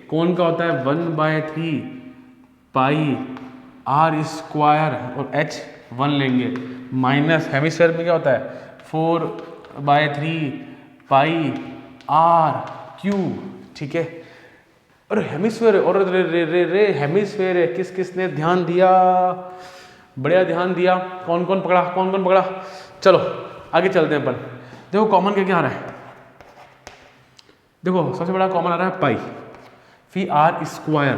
कौन का होता है? 1/3 पाई r स्क्वायर और h 1 लेंगे, माइनस हेमिस्फीयर में क्या होता है? 4 बाय 3 पाई आर क्यू, ठीक है। अरे हेमिस्फेयर है, और रे रे रे रे हेमिस्फेयर है, किसने ध्यान दिया, बढ़िया ध्यान दिया। कौन कौन पकड़ा, चलो आगे चलते हैं अपन। देखो कॉमन क्या आ रहा है, देखो सबसे बड़ा कॉमन आ रहा है पाई, फिर आर स्क्वायर,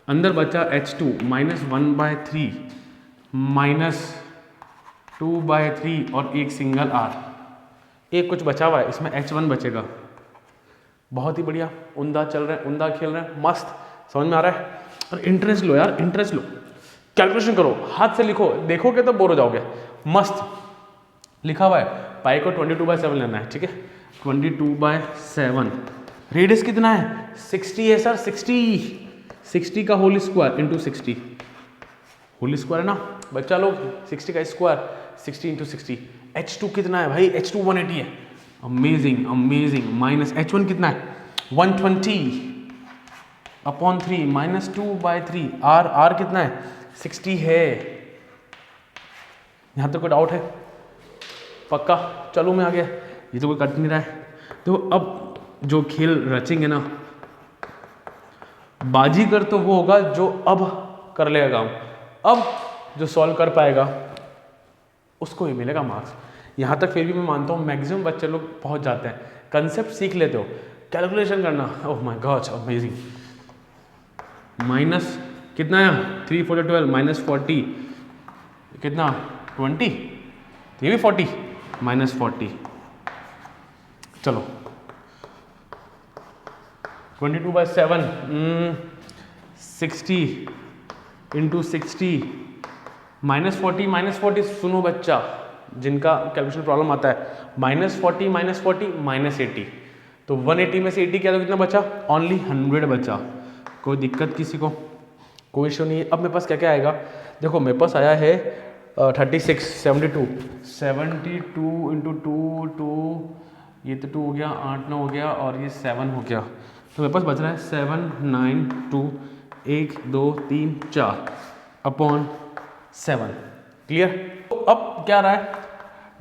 अंदर बचा h2 -1/3 -2/3 और एक सिंगल r, एक कुछ बचा हुआ है इसमें h1 बचेगा। बहुत ही बढ़िया, उंदा चल रहे हैं, उंदा खेल रहे हैं, मस्त, समझ में आ रहा है। और इंटरेस्ट लो यार, इंटरेस्ट लो, कैलकुलेशन करो, हाथ से लिखो, देखोगे तो बोर हो जाओगे। मस्त लिखा हुआ है, पाई को 22/7 लेना है, ठीक है। 22/7, रेडियस कितना है 60 है सर, 60 का whole square into 60, whole square है ना बच्चा लोग, 60 का स्क्वायर 60 इंटू 60। h2 कितना है भाई, h2 180 है, अमेजिंग अमेजिंग। माइनस h1 कितना है 120/3 -2/3, r कितना है 60 है। यहाँ तो कोई डाउट है, पक्का, चलो मैं आ गया, ये तो कोई कट नहीं रहा है। तो अब जो खेल रचेंगे ना, बाजीगर तो वो होगा जो अब कर लेगा काम, अब जो सॉल्व कर पाएगा उसको ही मिलेगा मार्क्स। यहाँ तक फिर भी मैं मानता हूँ मैक्सिमम बच्चे लोग पहुँच जाते हैं, कंसेप्ट सीख लेते हो, कैलकुलेशन करना, oh my God amazing. Minus कितना है 3 4 12 -40 कितना 20, ये भी 40 -40, चलो 22/7 60 इंटू 60 -40 सुनो बच्चा, जिनका कैलकुलेशन प्रॉब्लम आता है, -40 -80, तो 180 में से 80 किया तो कितना बचा, ओनली 100 बचा। कोई दिक्कत किसी को, कोई इशू नहीं है। अब मेरे पास क्या क्या आएगा, देखो मेरे पास आया है 36 72 इंटू 2 ये तो 2 हो गया, 8 9 हो गया और ये 7 हो गया, तो मेरे पास बच रहा है 7 9 2 1 2 3 4 अपॉन 7। क्लियर। तो अब क्या रहा है,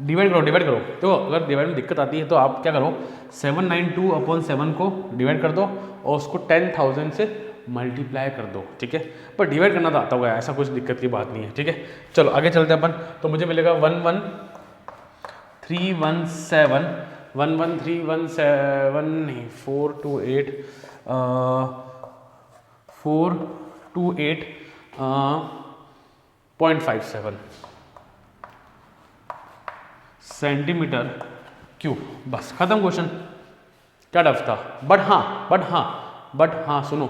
डिवाइड करो। तो अगर डिवाइड में दिक्कत आती है तो आप क्या करो, 792/7 को डिवाइड कर दो और उसको 10,000 से मल्टीप्लाई कर दो, ठीक है। पर डिवाइड करना तो आता होगा, ऐसा कुछ दिक्कत की बात नहीं है, ठीक है। चलो आगे चलते हैं अपन। तो मुझे मिलेगा 11317 नहीं 428.57 सेंटीमीटर क्यूब, बस खत्म क्वेश्चन। क्या डफ था, बट हाँ सुनो,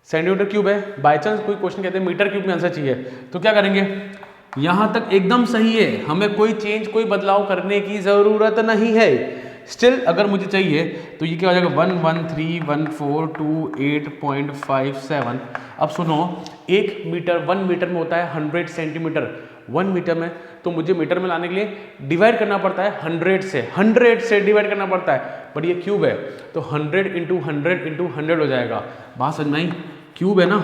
सेंटीमीटर क्यूब है, बाय चांस कोई क्वेश्चन कहते हैं मीटर क्यूब में आंसर चाहिए, तो क्या करेंगे, यहां तक एकदम सही है, हमें कोई चेंज कोई बदलाव करने की जरूरत नहीं है। स्टिल अगर मुझे चाहिए तो ये क्या हो जाएगा 1131428.57। अब सुनो, 1 मीटर में होता है 100 सेंटीमीटर, 1 मीटर में, तो मुझे मीटर में लाने के लिए डिवाइड करना पड़ता है 100 से डिवाइड करना पड़ता है, बट ये क्यूब है तो 100 इंटू 100 हो जाएगा। बात समझ में आई, क्यूब है ना,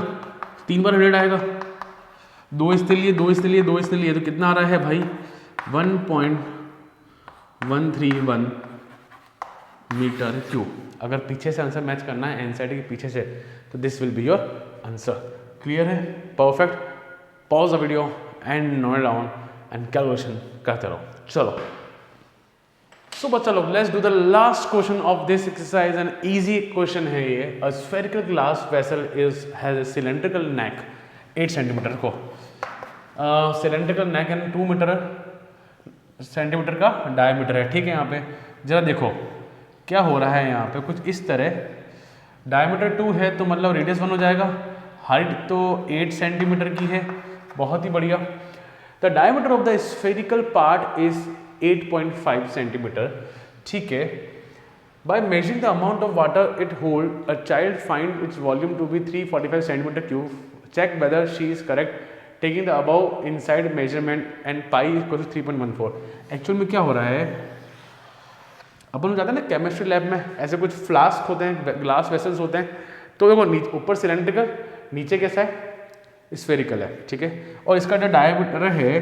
3 बार 100 आएगा, 2 इसके लिए तो कितना आ रहा है भाई 1.131 मीटर क्यूब। अगर पीछे से आंसर मैच करना है एनसीईआरटी के पीछे से, तो this will be your answer. Clear है, perfect. Pause the video and note down and calculation करते रहो। चलो सो बच्चा लोग, let's do the last question of this exercise. An easy question है ये। A spherical glass vessel has a cylindrical neck 8 centimetre को, cylindrical neck and 2 centimetre का diameter है, ठीक है। यहाँ पे जरा देखो क्या हो रहा है, यहाँ पे कुछ इस तरह, डायमीटर 2 है तो मतलब रेडियस 1 हो जाएगा, हाइट तो 8 सेंटीमीटर की है, बहुत ही बढ़िया। The diameter of the spherical part is 8.5 centimetre, ठीक है। By measuring the amount of water it hold, a child find its volume to be 345 centimetre cube, check whether she is correct taking the above inside measurement and pi equal to 3.14। Actual में क्या हो रहा है, अपन जाते हैं ना chemistry lab में, ऐसे कुछ फ्लास्क होते हैं, ग्लास वेसल्स होते हैं, तो देखो ऊपर सिलेंड्रिकल, नीचे कैसा है स्फेरिकल है, ठीक है। और इसका जो डायमीटर है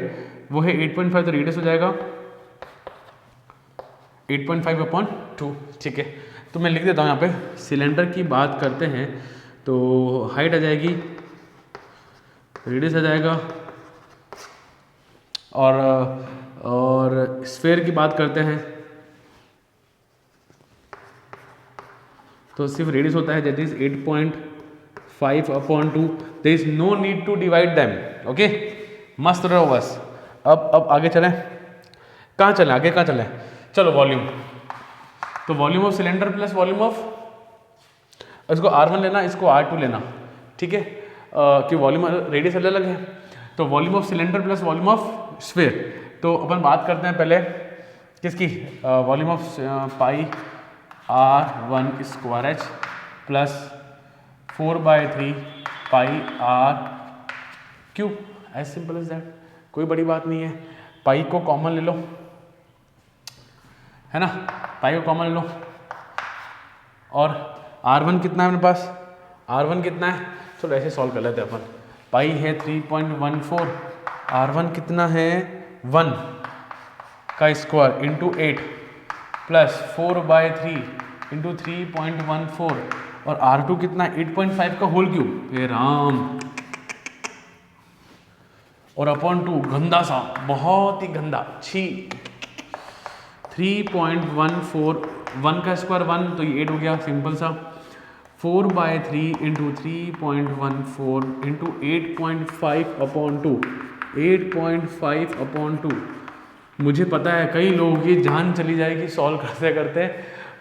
वो है 8.5, तो रेडियस हो जाएगा 8.5 अपॉन 2, ठीक है। तो मैं लिख देता हूँ यहाँ पे, सिलेंडर की बात करते हैं तो हाइट आ जाएगी, रेडियस आ जाएगा, और स्फीयर की बात करते हैं तो सिर्फ रेडियस होता है, that is 8.5 upon 2, there is no need to divide them, okay. मस्त रहो बस। अब आगे चलें, कहाँ चलें, आगे कहाँ चलें, चलो वॉल्यूम। तो volume of cylinder plus volume of, इसको R1 लेना, इसको R2 लेना, ठीक है, कि वॉल्यूम रेडियस अलग अलग है। तो volume of cylinder plus volume of sphere, तो अपन बात करते हैं पहले किसकी, volume of pi R1 square h plus 4/3 pi R cube, as simple as that, कोई बड़ी बात नहीं है। पाई को कॉमन ले लो, है ना, पाई को कॉमन ले लो, और R1 कितना है अपने पास, R1 कितना है, चलो ऐसे सॉल्व कर लेते हैं अपन। पाई है 3.14, R1 कितना है 1 का स्क्वायर इंटू 8 प्लस 4/3 इंटू 3.14, और R2 कितना 8.5 का होल क्यूब, हे राम, और अपॉन 2, गंदा सा, बहुत ही गंदा, छी। 3.14, 1 का स्क्वायर 1, तो ये 8 हो गया, सिंपल सा। 4/3 इंटू 3.14 इंटू 8.5 अपॉन 2, 8.5 अपॉन 2। मुझे पता है कई लोगों की जान चली जाएगी सॉल्व करते करते,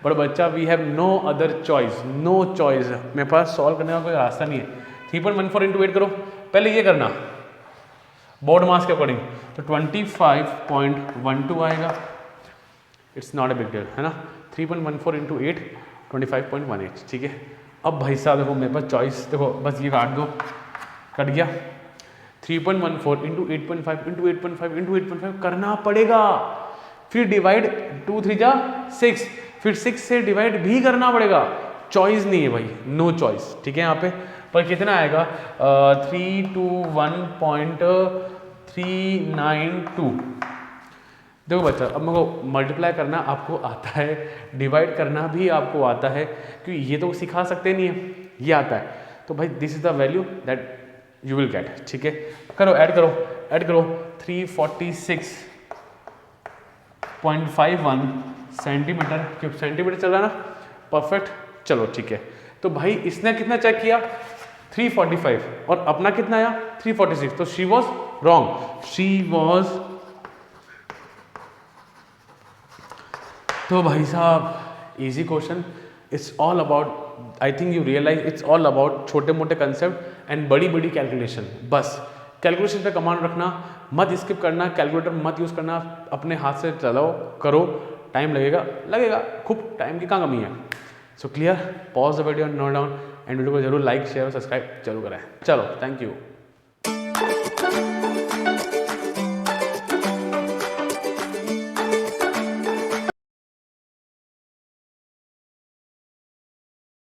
बट बच्चा we have no other choice, no choice, मेरे पास सॉल्व करने का कोई रास्ता नहीं है। 3.14 इंटू 8 करो, पहले ये करना बोर्ड मास के अकॉर्डिंग, तो 25.12 आएगा, it's not a big deal, है ना। 3.14 इंटू 8 25.18, ठीक है। अब भाई साहब देखो मेरे पास चॉइस, देखो बस ये काट दो, कट गया। 3.14 इंटू 8.5 इंटू 8.5 इंटू 8.5 करना पड़ेगा, फिर डिवाइड 2 3 जा 6, फिर 6 से डिवाइड भी करना पड़ेगा, चॉइस नहीं है भाई, नो चॉइस, ठीक है। यहाँ पे पर कितना आएगा, 321.392। देखो बच्चा, अब मेरे को मल्टीप्लाई करना आपको आता है, डिवाइड करना भी आपको आता है, क्योंकि ये तो सिखा सकते नहीं है, ये आता है, तो भाई this is the value that you will get, ठीक है। करो, ऐड करो, ऐड करो, 346.51 सेंटीमीटर क्यूब, सेंटीमीटर चल रहा है ना, परफेक्ट, चलो ठीक है। तो भाई इसने कितना चेक किया, 345, और अपना कितना आया 346, तो she was wrong, she was. तो भाई साहब easy question, it's all about, I think you realise it's all about छोटे मोटे कंसेप्ट एंड बड़ी बड़ी कैलकुलेशन। बस कैलकुलेशन पे कमांड रखना, मत स्किप करना, कैलकुलेटर मत यूज़ करना, अपने हाथ से चलाओ, करो, टाइम लगेगा, खूब टाइम की कहाँ कमी है। So clear, pause the video, note down, and video को जरूर लाइक शेयर और सब्सक्राइब जरूर करें। चलो, थैंक यू।